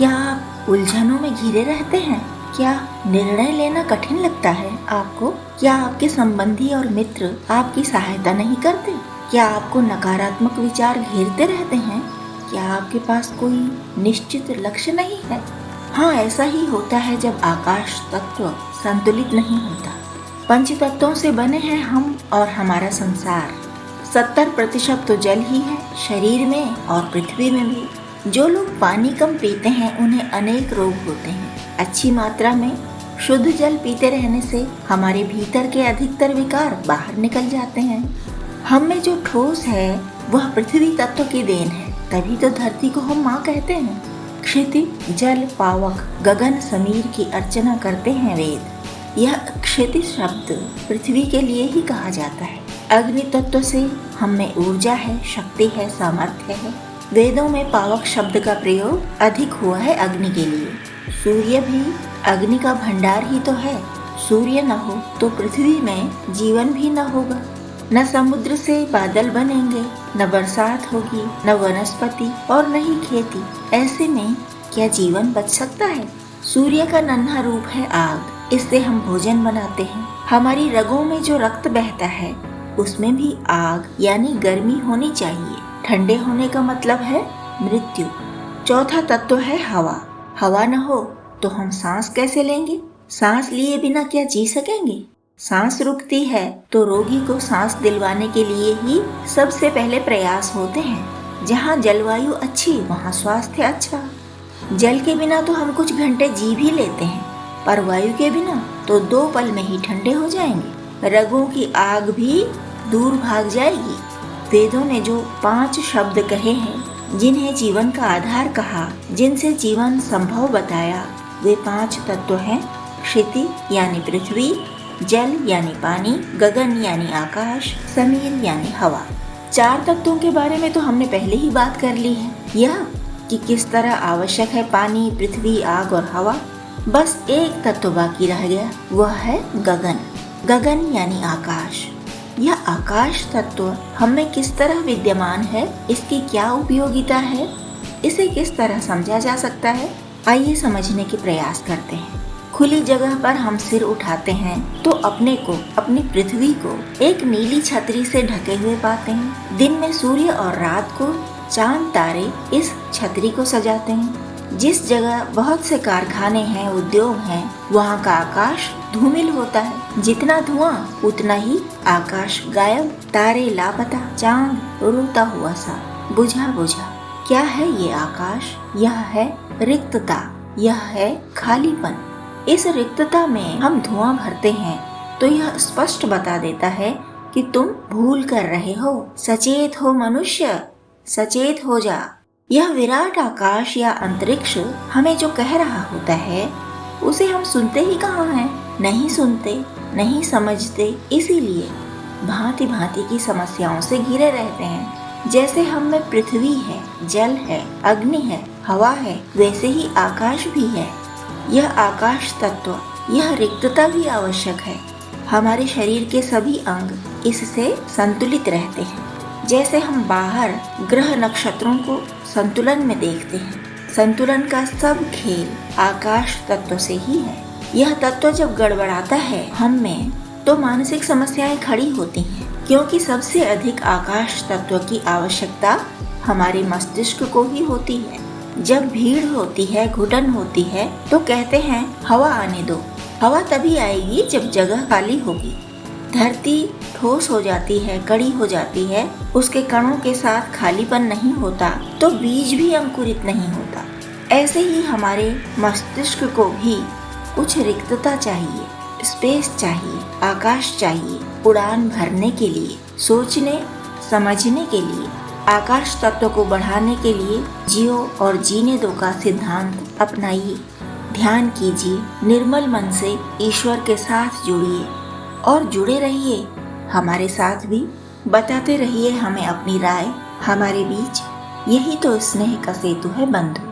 क्या आप उलझनों में घिरे रहते हैं? क्या निर्णय लेना कठिन लगता है आपको? क्या आपके संबंधी और मित्र आपकी सहायता नहीं करते? क्या आपको नकारात्मक विचार घेरते रहते हैं? क्या आपके पास कोई निश्चित लक्ष्य नहीं है? हाँ, ऐसा ही होता है जब आकाश तत्व संतुलित नहीं होता। पंच तत्वों से बने हैं हम और हमारा संसार। 70% तो जल ही है, शरीर में और पृथ्वी में भी। जो लोग पानी कम पीते हैं उन्हें अनेक रोग होते हैं। अच्छी मात्रा में शुद्ध जल पीते रहने से हमारे भीतर के अधिकतर विकार बाहर निकल जाते हैं। हम में जो ठोस है वह पृथ्वी तत्व की देन है, तभी तो धरती को हम माँ कहते हैं। क्षिति, जल, पावक, गगन, समीर की अर्चना करते हैं वेद। यह क्षिति शब्द पृथ्वी के लिए ही कहा जाता है। अग्नि तत्व से हम में ऊर्जा है, शक्ति है, सामर्थ्य है। वेदों में पावक शब्द का प्रयोग अधिक हुआ है अग्नि के लिए। सूर्य भी अग्नि का भंडार ही तो है। सूर्य न हो तो पृथ्वी में जीवन भी न होगा। न समुद्र से बादल बनेंगे, न बरसात होगी, न वनस्पति और न ही खेती। ऐसे में क्या जीवन बच सकता है? सूर्य का नन्हा रूप है आग, इससे हम भोजन बनाते हैं। हमारी रगों में जो रक्त बहता है उसमें भी आग यानी गर्मी होनी चाहिए। ठंडे होने का मतलब है मृत्यु। चौथा तत्व है हवा। हवा न हो तो हम सांस कैसे लेंगे? सांस लिए बिना क्या जी सकेंगे? सांस रुकती है तो रोगी को सांस दिलवाने के लिए ही सबसे पहले प्रयास होते हैं। जहाँ जलवायु अच्छी वहाँ स्वास्थ्य अच्छा। जल के बिना तो हम कुछ घंटे जी भी लेते हैं, पर वायु के बिना तो 2 पल में ही ठंडे हो जाएंगे। रगों की आग भी दूर भाग जाएगी। वेदों ने जो 5 शब्द कहे हैं, जिन्हें जीवन का आधार कहा, जिनसे जीवन संभव बताया, वे 5 तत्व हैं। क्षिति यानी पृथ्वी, जल यानी पानी, गगन यानी आकाश, समीर यानी हवा। 4 तत्वों के बारे में तो हमने पहले ही बात कर ली है, यह कि किस तरह आवश्यक है पानी, पृथ्वी, आग और हवा। बस एक तत्व बाकी रह गया, वह है गगन। गगन यानी आकाश। यह आकाश तत्व हम में किस तरह विद्यमान है, इसकी क्या उपयोगिता है, इसे किस तरह समझा जा सकता है, आइए समझने के प्रयास करते हैं। खुली जगह पर हम सिर उठाते हैं तो अपने को, अपनी पृथ्वी को एक नीली छतरी से ढके हुए पाते हैं। दिन में सूर्य और रात को चांद तारे इस छतरी को सजाते हैं। जिस जगह बहुत से कारखाने हैं, उद्योग हैं, वहाँ का आकाश धूमिल होता है। जितना धुआं उतना ही आकाश गायब, तारे लापता, चांद रोता हुआ सा, बुझा बुझा। क्या है ये आकाश? यह है रिक्तता, यह है खालीपन। इस रिक्तता में हम धुआं भरते हैं तो यह स्पष्ट बता देता है कि तुम भूल कर रहे हो। सचेत हो मनुष्य, सचेत हो जा। यह विराट आकाश या अंतरिक्ष हमें जो कह रहा होता है उसे हम सुनते ही कहाँ हैं? नहीं सुनते, नहीं समझते, इसीलिए भांति भांति की समस्याओं से घिरे रहते हैं। जैसे हम में पृथ्वी है, जल है, अग्नि है, हवा है, वैसे ही आकाश भी है। यह आकाश तत्व, यह रिक्तता भी आवश्यक है। हमारे शरीर के सभी अंग इससे संतुलित रहते हैं। जैसे हम बाहर ग्रह नक्षत्रों को संतुलन में देखते हैं, संतुलन का सब खेल आकाश तत्व से ही है। यह तत्व जब गड़बड़ाता है हम में तो मानसिक समस्याएं खड़ी होती हैं, क्योंकि सबसे अधिक आकाश तत्व की आवश्यकता हमारे मस्तिष्क को ही होती है। जब भीड़ होती है, घुटन होती है, तो कहते हैं हवा आने दो। हवा तभी आएगी जब जगह खाली होगी। धरती ठोस हो जाती है, कड़ी हो जाती है, उसके कणों के साथ खालीपन नहीं होता तो बीज भी अंकुरित नहीं होता। ऐसे ही हमारे मस्तिष्क को भी कुछ रिक्तता चाहिए, स्पेस चाहिए, आकाश चाहिए, उड़ान भरने के लिए, सोचने समझने के लिए। आकाश तत्व को बढ़ाने के लिए जियो और जीने दो का सिद्धांत अपनाइए। ध्यान कीजिए, निर्मल मन से ईश्वर के साथ जुड़िए और जुड़े रहिए। हमारे साथ भी बताते रहिए हमें अपनी राय। हमारे बीच यही तो स्नेह का सेतु है बंधु।